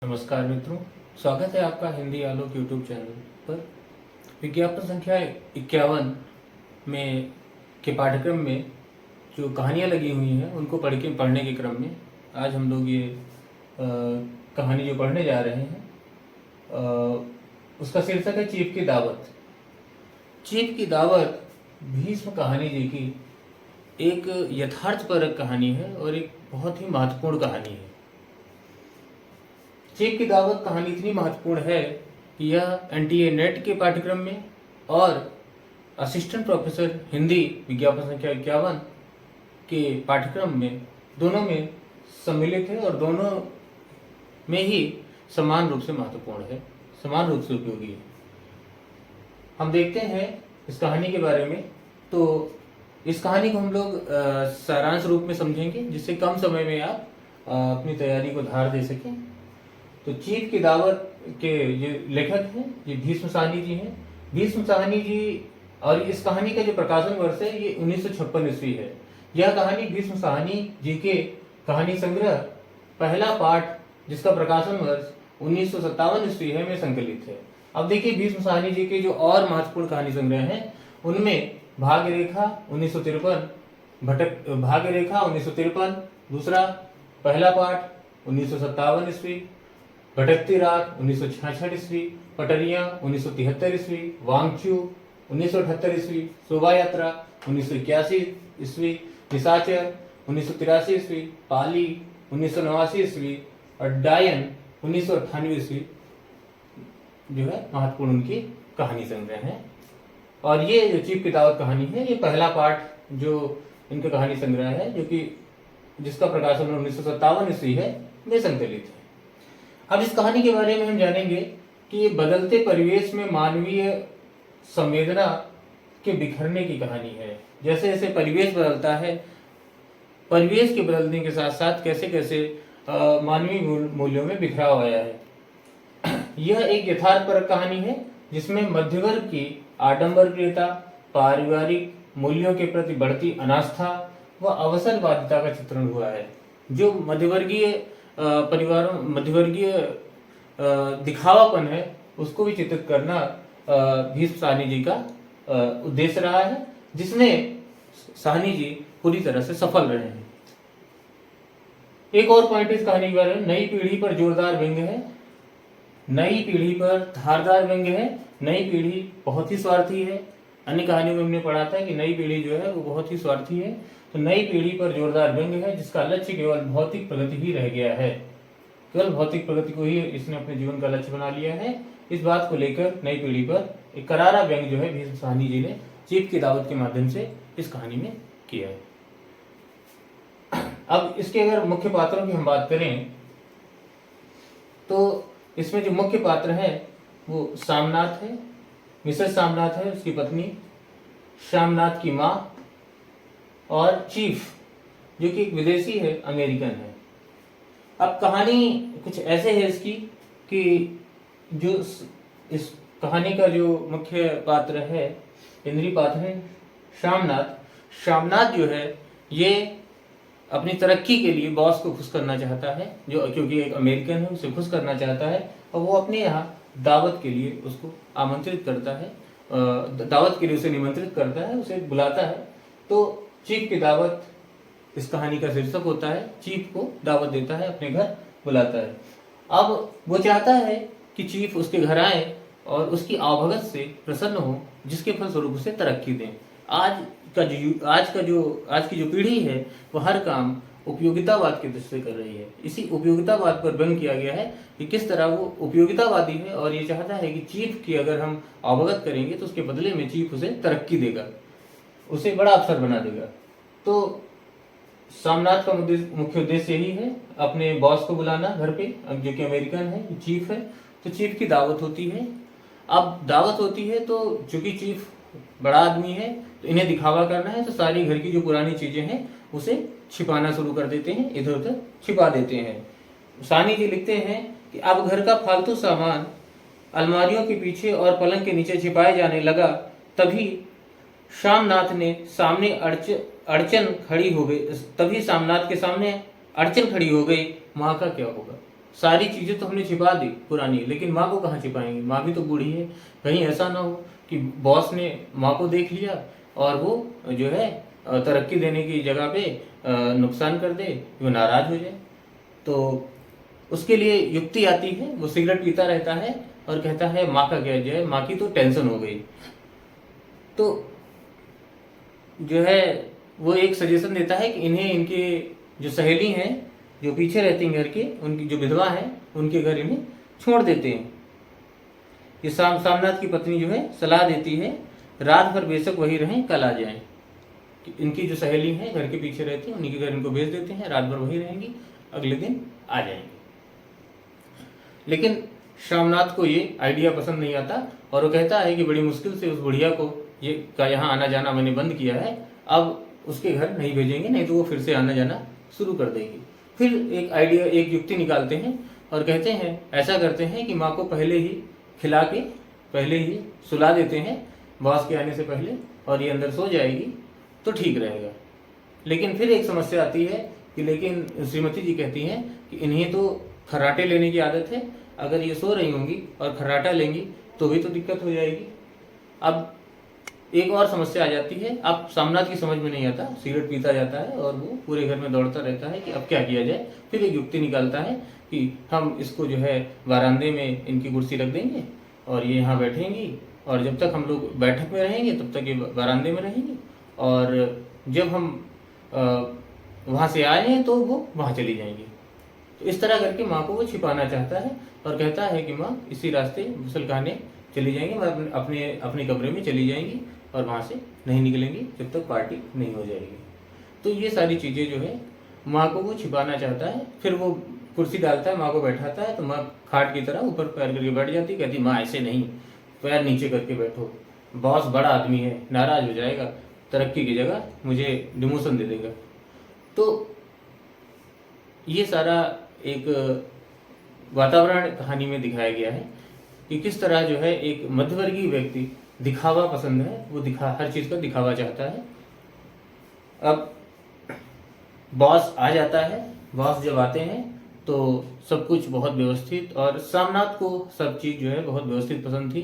नमस्कार मित्रों, स्वागत है आपका हिंदी आलोक यूट्यूब चैनल पर। विज्ञापन संख्या 51 में के पाठ्यक्रम में जो कहानियाँ लगी हुई हैं उनको पढ़ने के क्रम में आज हम लोग ये कहानी जो पढ़ने जा रहे हैं उसका शीर्षक है चीफ की दावत। चीफ की दावत भीष्म कहानी जी की एक यथार्थपरक कहानी है और एक बहुत ही महत्वपूर्ण कहानी है। चीफ की दावत कहानी इतनी महत्वपूर्ण है कि यह एनटीए नेट के पाठ्यक्रम में और असिस्टेंट प्रोफेसर हिंदी विज्ञापन संख्या 51 के पाठ्यक्रम में दोनों में सम्मिलित है और दोनों में ही समान रूप से महत्वपूर्ण है, समान रूप से उपयोगी है। हम देखते हैं इस कहानी के बारे में। तो इस कहानी को हम लोग सारांश रूप में समझेंगे जिससे कम समय में आप अपनी तैयारी को धार दे सकें। तो चीफ की दावत के ये लेखक हैं, ये भीष्म साहनी जी हैं। भीष्म साहनी जी और इस कहानी का जो प्रकाशन वर्ष है ये 1956 ईस्वी है। यह कहानी भीष्म साहनी जी के कहानी संग्रह पहला पाठ जिसका प्रकाशन वर्ष 1957 ईस्वी है में संकलित है। अब देखिए भीष्म साहनी जी के जो और महत्वपूर्ण कहानी संग्रह हैं उनमें भाग्य रेखा 1953, भाग्य रेखा 1953 दूसरा, पहला पाठ 1957 ईस्वी, भटकती रात 1966 ईस्वी, पटरियां 1973 ईस्वी, वांगचू 1978 ईस्वी, शोभा यात्रा 1981 ईस्वी, निशाचर 1983 ईस्वी, पाली 1989 ईस्वी और डायन 1998 ईस्वी जो है महत्वपूर्ण उनकी कहानी संग्रह है। और ये जो चीफ की दावत कहानी है ये पहला पाठ जो इनका कहानी संग्रह है जो कि जिसका प्रकाशन 1957 ईस्वी है में संकलित है। अब इस कहानी के बारे में हम जानेंगे कि ये बदलते परिवेश में मानवीय संवेदना के बिखरने की कहानी है। जैसे जैसे परिवेश बदलता है, परिवेश के बदलने के साथ साथ कैसे कैसे मानवीय मूल्यों में बिखराव आया है। यह एक यथार्थपरक कहानी है जिसमें मध्यवर्ग की आडंबरप्रियता, पारिवारिक मूल्यों के प्रति बढ़ती अनास्था व अवसरवादिता का चित्रण हुआ है। जो मध्यवर्गीय परिवारों मध्यवर्गीय दिखावापन है उसको भी चित्रित करना भीष्म साहनी जी का उद्देश्य रहा है, जिसमें साहनी जी पूरी तरह से सफल रहे हैं। एक और पॉइंट इस कहानी के बारे में, नई पीढ़ी पर जोरदार व्यंग्य है, नई पीढ़ी पर धारदार व्यंग्य है। नई पीढ़ी बहुत ही स्वार्थी है। अन्य कहानियों में हमने पढ़ा था कि नई पीढ़ी जो है वो बहुत ही स्वार्थी है। तो नई पीढ़ी पर जोरदार व्यंग्य है जिसका लक्ष्य केवल भौतिक प्रगति ही रह गया है। केवल भौतिक प्रगति को ही इसने अपने जीवन का लक्ष्य बना लिया है। इस बात को लेकर नई पीढ़ी पर एक करारा व्यंग्य जो है भीष्म साहनी जी ने चीफ की दावत के माध्यम से इस कहानी में किया है। अब इसके अगर मुख्य पात्रों की हम बात करें तो इसमें जो मुख्य पात्र है वो सामनाथ है, मिसेस सामनाथ है, उसकी पत्नी, श्यामनाथ की माँ और चीफ जो कि एक विदेशी है, अमेरिकन है। अब कहानी कुछ ऐसे है इसकी कि जो इस कहानी का जो मुख्य पात्र है, केंद्रीय पात्र है श्यामनाथ। श्यामनाथ जो है ये अपनी तरक्की के लिए बॉस को खुश करना चाहता है, जो क्योंकि एक अमेरिकन है उसे खुश करना चाहता है और वो अपने यहाँ दावत के लिए उसको आमंत्रित करता है, दावत के लिए उसे निमंत्रित करता है, उसे बुलाता है। तो चीफ की दावत इस कहानी का शीर्षक होता है। चीफ को दावत देता है, अपने घर बुलाता है। अब वो चाहता है कि चीफ उसके घर आए और उसकी आवभगत से प्रसन्न हो, जिसके फलस्वरूप उसे तरक्की दें। आज की जो पीढ़ी है वो हर काम उपयोगितावाद की दृष्टि से कर रही है। इसी उपयोगितावाद पर व्यंग्य किया गया है कि किस तरह वो उपयोगितावादी है और ये चाहता है कि चीफ की अगर हम अवगत करेंगे तो उसके बदले में चीफ उसे तरक्की देगा, उसे बड़ा अफसर बना देगा। तो सामनाथ का मुख्य उद्देश्य यही है, अपने बॉस को बुलाना घर पे, जो कि अमेरिकन है, चीफ है। तो चीफ की दावत होती है। अब दावत होती है तो चूंकि चीफ बड़ा आदमी है तो इन्हें दिखावा करना है, तो सारी घर की जो पुरानी चीजें हैं उसे छिपाना शुरू कर देते हैं, इधर उधर छिपा देते हैं। साहनी जी लिखते हैं कि अब घर का फालतू सामान अलमारियों के पीछे और पलंग के नीचे छिपाए जाने लगा। तभी श्यामनाथ ने सामने अड़चन खड़ी हो गई, तभी सामनाथ के सामने अड़चन खड़ी हो गई, माँ का क्या होगा। सारी चीज़ें तो हमने छिपा दी पुरानी, लेकिन माँ को कहाँ छिपाएंगे, माँ भी तो बूढ़ी है। कहीं ऐसा ना हो कि बॉस ने माँ को देख लिया और वो जो है तरक्की देने की जगह पे नुकसान कर दे, वो नाराज हो जाए। तो उसके लिए युक्ति आती है, वो सिगरेट पीता रहता है और कहता है माँ का क्या जाए, माँ की तो टेंशन हो गई। तो जो है वो एक सजेशन देता है कि इन्हें इनके जो सहेली हैं जो पीछे रहती हैं घर के, उनकी जो विधवा है उनके घर इन्हें छोड़ देते हैं। ये सामनाथ की पत्नी जो है सलाह देती है रात भर बेशक वही रहें, कल आ जाएं। इनकी जो सहेली हैं घर के पीछे रहती हैं उन्हीं के घर इनको भेज देते हैं, रात भर वही रहेंगी, अगले दिन आ जाएंगे। लेकिन श्यामनाथ को ये आइडिया पसंद नहीं आता और वो कहता है कि बड़ी मुश्किल से उस बुढ़िया को ये का यहाँ आना जाना मैंने बंद किया है, अब उसके घर नहीं भेजेंगे, नहीं तो वो फिर से आना जाना शुरू कर देगी। फिर एक युक्ति निकालते हैं और कहते हैं ऐसा करते हैं कि माँ को पहले ही खिला के पहले ही सुला देते हैं बॉस के आने से पहले, और ये अंदर सो जाएगी तो ठीक रहेगा। लेकिन फिर एक समस्या आती है कि लेकिन श्रीमती जी कहती हैं कि इन्हें तो खर्राटे लेने की आदत है, अगर ये सो रही होंगी और खर्राटा लेंगी तो भी तो दिक्कत हो जाएगी। अब एक और समस्या आ जाती है। अब सामनाथ की समझ में नहीं आता, सिगरेट पीता जाता है और वो पूरे घर में दौड़ता रहता है कि अब क्या किया जाए। फिर एक युक्ति निकालता है कि हम इसको जो है बारांदे में इनकी कुर्सी रख देंगे और ये यहाँ बैठेंगी, और जब तक हम लोग बैठक में रहेंगे तब तक ये बारांदे में रहेंगी, और जब हम वहाँ से आए हैं तो वो वहाँ चली जाएंगी। तो इस तरह करके माँ को वो छिपाना चाहता है और कहता है कि माँ इसी रास्ते गुसल खाने चली जाएंगी, मैं अपने कमरे में चली जाएंगी और वहाँ से नहीं निकलेंगी जब तक पार्टी नहीं हो जाएगी। तो ये सारी चीज़ें जो है माँ को वो छिपाना चाहता है। फिर वो कुर्सी डालता है, माँ को बैठाता है, तो माँ खाट की तरह ऊपर पैर करके बैठ जाती, कहती माँ ऐसे नहीं, पैर नीचे करके बैठो, बॉस बड़ा आदमी है, नाराज हो जाएगा, तरक्की की जगह मुझे डिमोशन दे देगा। तो ये सारा एक वातावरण कहानी में दिखाया गया है कि किस तरह जो है एक मध्यवर्गीय व्यक्ति दिखावा पसंद है, वो हर चीज़ का दिखावा चाहता है। अब बॉस आ जाता है, बॉस जब आते हैं तो सब कुछ बहुत व्यवस्थित, और सामनाथ को सब चीज़ जो है बहुत व्यवस्थित पसंद थी।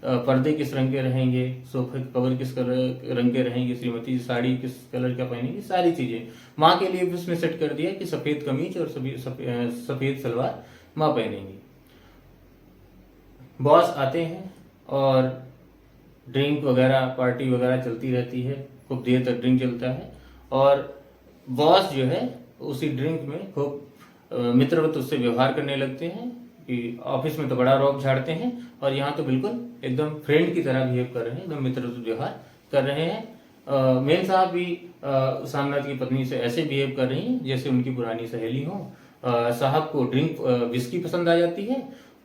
पर्दे किस रंग के रहेंगे, सोफे कवर किस रंग के रहेंगे, श्रीमती साड़ी किस कलर का पहनेंगी, सारी चीज़ें माँ के लिए भी उसने सेट कर दिया कि सफ़ेद कमीज और सफ़ेद सलवार माँ पहनेंगी। बॉस आते हैं और ड्रिंक वगैरह पार्टी वगैरह चलती रहती है, खूब देर तक ड्रिंक चलता है, और बॉस जो है उसी ड्रिंक में खूब मित्रवत उससे व्यवहार करने लगते हैं कि ऑफिस में तो बड़ा रौब झाड़ते हैं और यहाँ तो बिल्कुल एकदम फ्रेंड की तरह बिहेव कर रहे हैं, एकदम मित्रवत व्यवहार कर रहे हैं। मेन साहब भी सामनाथ की पत्नी से ऐसे बिहेव कर रही हैं जैसे उनकी पुरानी सहेली हो। साहब को ड्रिंक विस्की पसंद आ जाती है,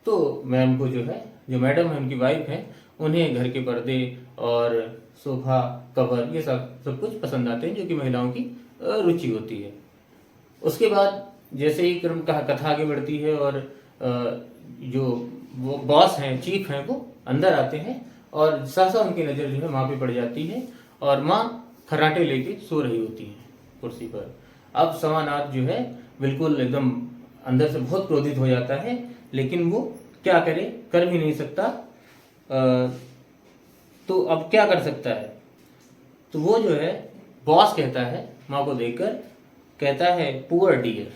तो मैम को जो है, जो मैडम है उनकी वाइफ है, उन्हें घर के पर्दे और सोफा कवर ये सब कुछ पसंद आते हैं जो कि महिलाओं की रुचि होती है। उसके बाद जैसे ही क्रम कथा आगे बढ़ती है और जो वो बॉस हैं, चीफ हैं, वो अंदर आते हैं और सहसा उनकी नज़र जो है माँ पे पड़ जाती है और माँ खर्राटे लेके सो रही होती है कुर्सी पर। अब समानाथ जो है बिल्कुल एकदम अंदर से बहुत क्रोधित हो जाता है, लेकिन वो क्या करे, कर भी नहीं सकता। तो अब क्या कर सकता है, तो वो जो है बॉस कहता है माँ को देखकर, कहता है पुअर डियर।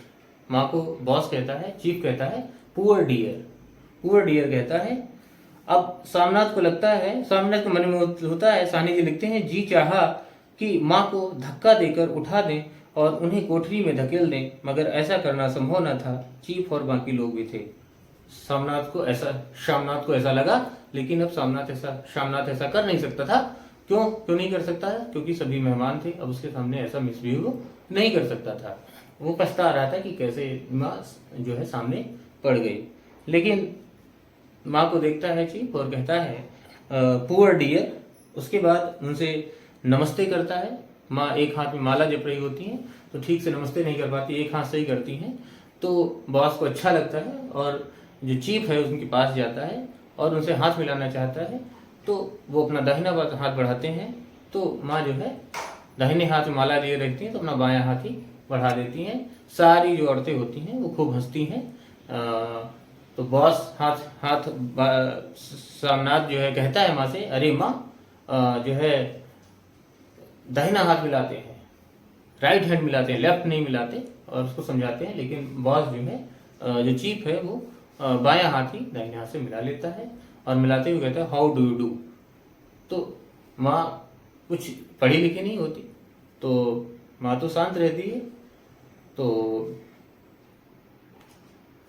माँ को बॉस कहता है, चीफ कहता है पुअर डियर, पुअर डियर कहता है। अब सामनाथ को लगता है, सामनाथ के मन में होता है, साहनी जी लिखते हैं, जी चाहा कि माँ को धक्का देकर उठा दें और उन्हें कोठरी में धकेल दें, मगर ऐसा करना संभव न था, चीफ और बाकी लोग भी थे। श्यामनाथ को ऐसा लगा, लेकिन अब श्यामनाथ ऐसा कर नहीं सकता था। क्यों नहीं कर सकता है? क्योंकि सभी मेहमान थे, अब उसके सामने ऐसा मिसबिहेव नहीं कर सकता था। वो पछता रहा था कि कैसे माँ जो है सामने पड़ गई। लेकिन माँ को देखता है चीफ और कहता है पुअर डियर। उसके बाद उनसे नमस्ते करता है। माँ एक हाथ में माला जप रही होती हैं, तो ठीक से नमस्ते नहीं कर पाती, एक हाथ से ही करती हैं। तो बॉस को अच्छा लगता है और जो चीफ है उनके पास जाता है और उनसे हाथ मिलाना चाहता है। तो वो अपना दाहिना हाथ बढ़ाते हैं, तो माँ जो है दाहिने हाथ में माला लिए रखती हैं, तो अपना बायां हाथ ही बढ़ा देती हैं। सारी जो औरतें होती हैं वो खूब हंसती हैं तो बॉस हाथ हाथ सोमनाथ जो है कहता है माँ से, अरे माँ जो है दाहिना हाथ मिलाते हैं, राइट हैंड मिलाते हैं, लेफ्ट नहीं मिलाते, और उसको समझाते हैं। लेकिन बॉस जो है जो चीफ है वो बायां हाथ ही दाहिने हाथ से मिला लेता है, और मिलाते हुए कहता है हाउ डू यू डू। तो माँ कुछ पढ़ी लिखी नहीं होती, तो माँ तो शांत रहती है। तो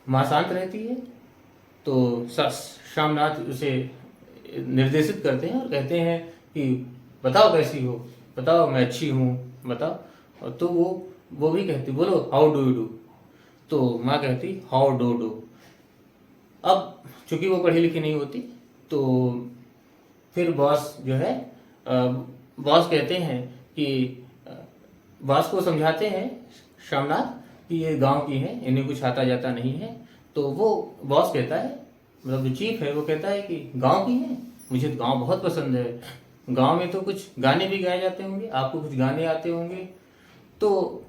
माँ शांत रहती है तो श्यामनाथ उसे निर्देशित करते हैं और कहते हैं कि बताओ कैसी हो, बताओ मैं अच्छी हूँ, बताओ। और तो वो भी कहती बोलो हाउ डू यू डू। तो माँ कहती हाउ डू डू। अब चूंकि वो पढ़ी लिखी नहीं होती, तो फिर बॉस जो है बॉस कहते हैं कि बॉस को समझाते हैं श्यामनाथ कि ये गांव की है, इन्हें कुछ आता जाता नहीं है। तो वो बॉस कहता है, मतलब जो चीफ है वो कहता है कि गांव की है, मुझे तो गांव बहुत पसंद है, गांव में तो कुछ गाने भी गाए जाते होंगे, आपको कुछ गाने आते होंगे। तो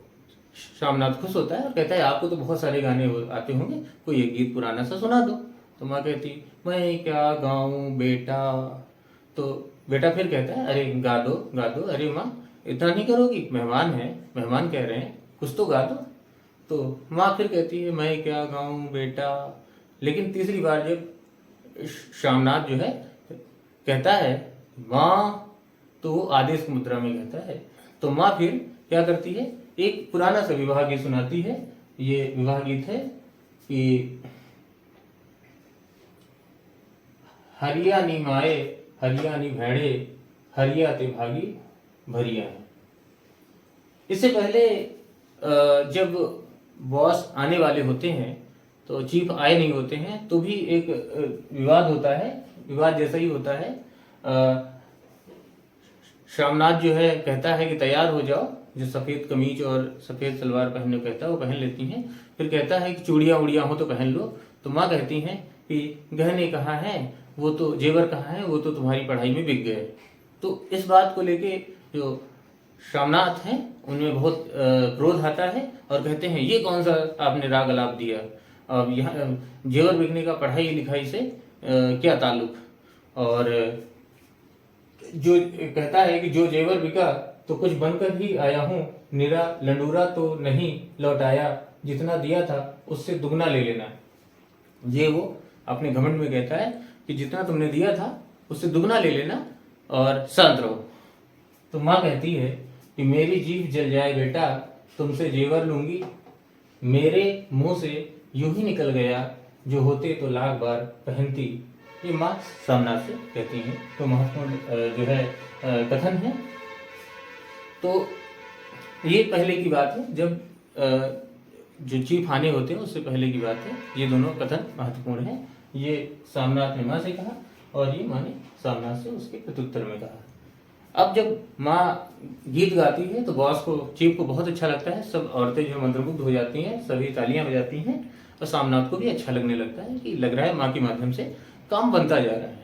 श्यामनाथ खुश होता है और कहता है आपको तो बहुत सारे गाने आते होंगे, कोई एक गीत पुराना सा सुना दो। तो माँ कहती मैं क्या गाऊं बेटा। तो बेटा फिर कहता है अरे गा दो गा दो। अरे माँ इतना नहीं करोगी, मेहमान है, मेहमान कह रहे हैं, कुछ तो गा दो। तो माँ फिर कहती है मैं क्या गाऊं बेटा। लेकिन तीसरी बार जब श्यामनाथ जो है कहता है माँ, तो वो आदेश मुद्रा में कहता है। तो माँ फिर क्या करती है, एक पुराना सा विवाह गीत सुनाती है। ये विवाह गीत है कि हरियाणी माए हरियाणी भेड़े, हरियाते भागी भरिया है। इससे पहले जब बॉस आने वाले होते हैं, तो चीफ आए नहीं होते हैं, तो भी एक विवाद होता है, विवाद जैसा ही होता है। श्यामनाथ जो है कहता है कि तैयार हो जाओ, जो सफ़ेद कमीज और सफ़ेद सलवार पहनने को कहता है वो पहन लेती हैं। फिर कहता है कि चूड़ियाँ उड़ियाँ हो तो पहन लो। तो माँ कहती हैं कि गहने कहाँ हैं, वो तो जेवर कहाँ हैं, वो तो तुम्हारी पढ़ाई में बिक गए। तो इस बात को लेके जो श्यामनाथ हैं उनमें बहुत क्रोध आता है और कहते हैं ये कौन सा आपने राग अलाप दिया, अब यहाँ जेवर बिकने का पढ़ाई लिखाई से क्या ताल्लुक। और जो कहता है कि जो जेवर बिका तो कुछ बनकर ही आया हूँ, निरा लंडूरा तो नहीं लौट आया, जितना दिया था उससे दुगना ले लेना। ये वो अपने घमंड में कहता है कि जितना तुमने दिया था उससे दुगना ले लेना और शांत रहो। तो माँ कहती है कि मेरी जीभ जल जाए बेटा, तुमसे जेवर लूंगी, मेरे मुंह से यूं ही निकल गया, जो होते तो लाख बार पहनती। ये माँ श्यामनाथ से कहती हैं। तो महत्वपूर्ण जो है कथन है। तो ये पहले की बात है, जब जो चीफ आने होते हैं उससे पहले की बात है। ये दोनों कथन महत्वपूर्ण है। ये श्यामनाथ ने माँ से कहा और ये माँ ने श्यामनाथ से उसके प्रत्युत्तर में कहा। अब जब माँ गीत गाती है तो बॉस को, चीफ को बहुत अच्छा लगता है। सब औरतें जो मंत्रमुग्ध हो जाती हैं, सभी तालियां बजाती हैं और श्यामनाथ को भी अच्छा लगने लगता है कि लग रहा है माँ के माध्यम से काम बनता जा रहा है।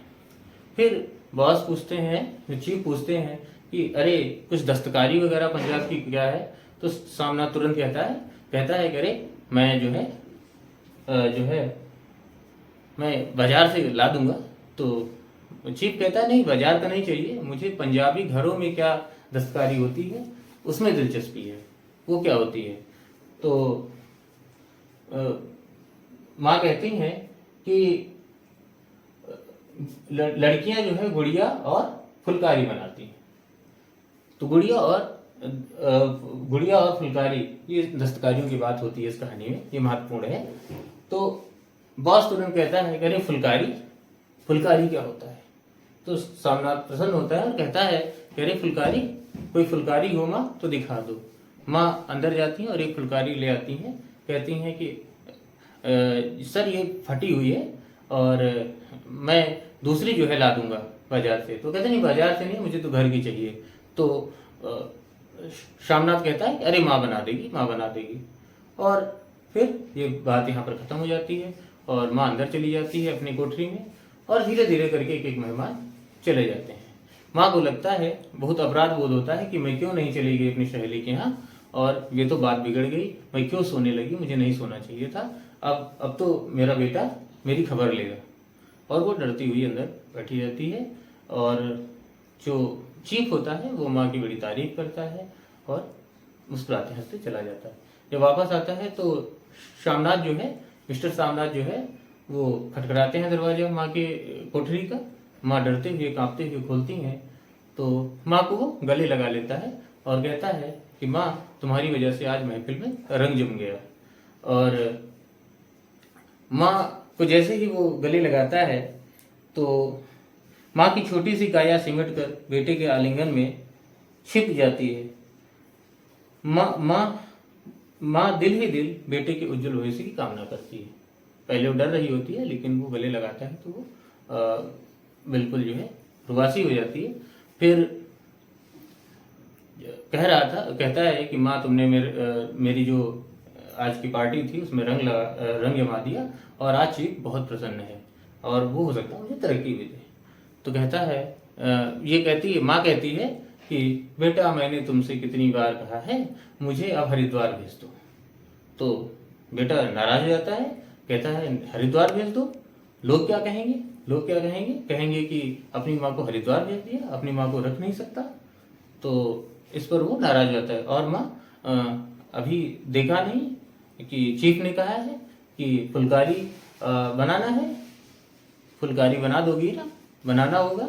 फिर बॉस पूछते हैं, जो चीफ पूछते हैं कि अरे कुछ दस्तकारी वगैरह पंजाब की क्या है। तो श्यामनाथ तुरंत कहता है कि अरे मैं जो है मैं बाजार से ला दूंगा। तो चीफ कहता है नहीं, बाजार का नहीं चाहिए मुझे, पंजाबी घरों में क्या दस्तकारी होती है उसमें दिलचस्पी है, वो क्या होती है। तो माँ कहती हैं कि लड़कियां जो है गुड़िया और फुलकारी बनाती हैं। तो गुड़िया और फुलकारी, ये दस्तकारियों की बात होती है इस कहानी में, ये महत्वपूर्ण है। तो बॉस तुरंत कहता है कि अरे फुलकारी क्या होता है। तो श्यामनाथ प्रसन्न होता है और कहता है कि अरे फुलकारी, कोई फुलकारी हो माँ तो दिखा दो। माँ अंदर जाती हैं और एक फुलकारी ले आती हैं। कहती हैं कि सर ये फटी हुई है और मैं दूसरी जो है ला दूंगा बाजार से। तो कहते नहीं बाजार से नहीं, मुझे तो घर की चाहिए। तो श्यामनाथ कहता है अरे माँ बना देगी। और फिर ये बात यहाँ पर ख़त्म हो जाती है और माँ अंदर चली जाती है अपनी कोठरी में और धीरे धीरे करके एक एक मेहमान चले जाते हैं। माँ को लगता है, बहुत अपराध बोध होता है कि मैं क्यों नहीं चली गई अपनी सहेली के यहाँ, और ये तो बात बिगड़ गई, मैं क्यों सोने लगी, मुझे नहीं सोना चाहिए था। अब तो मेरा बेटा मेरी खबर लेगा। और वो डरती हुई अंदर बैठी रहती है और जो चीफ होता है वो माँ की बड़ी तारीफ करता है और मुस्कुराते हंसते चला जाता है। जब वापस आता है तो शामनाथ जो है, मिस्टर शामनाथ जो है, वो खटखटाते हैं दरवाजा माँ के कोठरी का। माँ डरते हुए कांपते हुए खोलती हैं तो माँ को वो गले लगा लेता है और कहता है कि माँ, तुम्हारी वजह से आज महफिल में रंग जम गया। और माँ को जैसे ही वो गले लगाता है तो माँ की छोटी सी काया सिमट कर बेटे के आलिंगन में छिप जाती है। माँ माँ माँ दिल ही दिल बेटे के उज्जवल भविष्य की कामना करती है। पहले वो डर रही होती है, लेकिन वो गले लगाता है तो वो बिल्कुल जो है रुबासी हो जाती है। फिर कहता है कि माँ, तुमने मेरी जो आज की पार्टी थी उसमें रंग जमा दिया और आज चीफ बहुत प्रसन्न है और वो हो सकता है मुझे तरक्की भी दे। तो कहता है माँ कहती है कि बेटा, मैंने तुमसे कितनी बार कहा है मुझे अब हरिद्वार भेज दो। तो बेटा नाराज हो जाता है, कहता है हरिद्वार भेज दो, लोग क्या कहेंगे? लोग क्या कहेंगे? कहेंगे कि अपनी माँ को हरिद्वार भेज दिया, अपनी माँ को रख नहीं सकता। तो इस पर वो नाराज हो जाता है और माँ अभी देखा नहीं कि चीफ ने कहा है कि फुलकारी बनाना है, फुलकारी बना दोगी ना, बनाना होगा।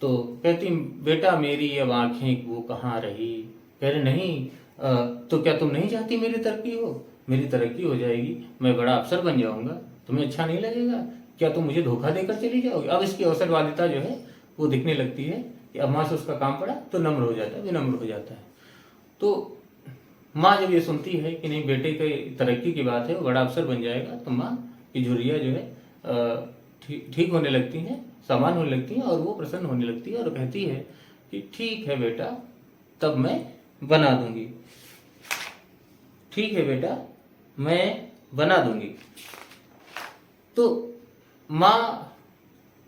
तो कहती, बेटा मेरी अब आंखें वो कहाँ रही। कह रहे नहीं, तो क्या तुम नहीं चाहती मेरी तरक्की हो? मेरी तरक्की हो जाएगी, मैं बड़ा अफसर बन जाऊंगा, तुम्हें अच्छा नहीं लगेगा क्या? तुम मुझे धोखा देकर चली जाओगी? अब इसकी अवसरवादिता जो है वो दिखने लगती है कि अब माँ से उसका काम पड़ा तो नम्र हो जाता है, विनम्र हो जाता है। तो माँ जब ये सुनती है कि नहीं, बेटे के तरक्की की बात है, वो बड़ा अफसर बन जाएगा, तो माँ की झुर्रियाँ जो है ठीक होने लगती हैं, सामान होने लगती हैं और वो प्रसन्न होने लगती है और कहती है कि ठीक है बेटा, तब मैं बना दूंगी। ठीक है बेटा, मैं बना दूंगी। तो माँ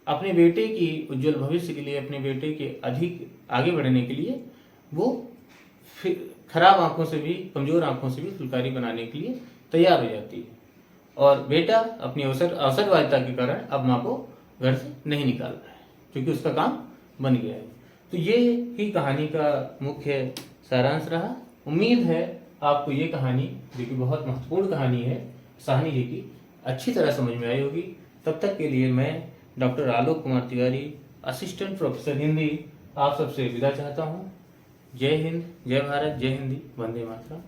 अपने बेटे की उज्जवल भविष्य के लिए, अपने बेटे के अधिक आगे बढ़ने के लिए वो खराब आंखों से भी, कमजोर आंखों से भी फुलकारी बनाने के लिए तैयार हो जाती है। और बेटा अपनी अवसरवादिता के कारण अब माँ को घर से नहीं निकाल रहा है क्योंकि उसका काम बन गया है। तो ये ही कहानी का मुख्य सारांश रहा। उम्मीद है आपको ये कहानी, जो कि बहुत महत्वपूर्ण कहानी है साहनी जी की, अच्छी तरह समझ में आई होगी। तब तक के लिए मैं doctor Alok Kumar Tiwari, assistant professor Hindi, आप सबसे विदा चाहता हूँ। जय हिंद, जय भारत, जय हिंदी, वंदे मातरम।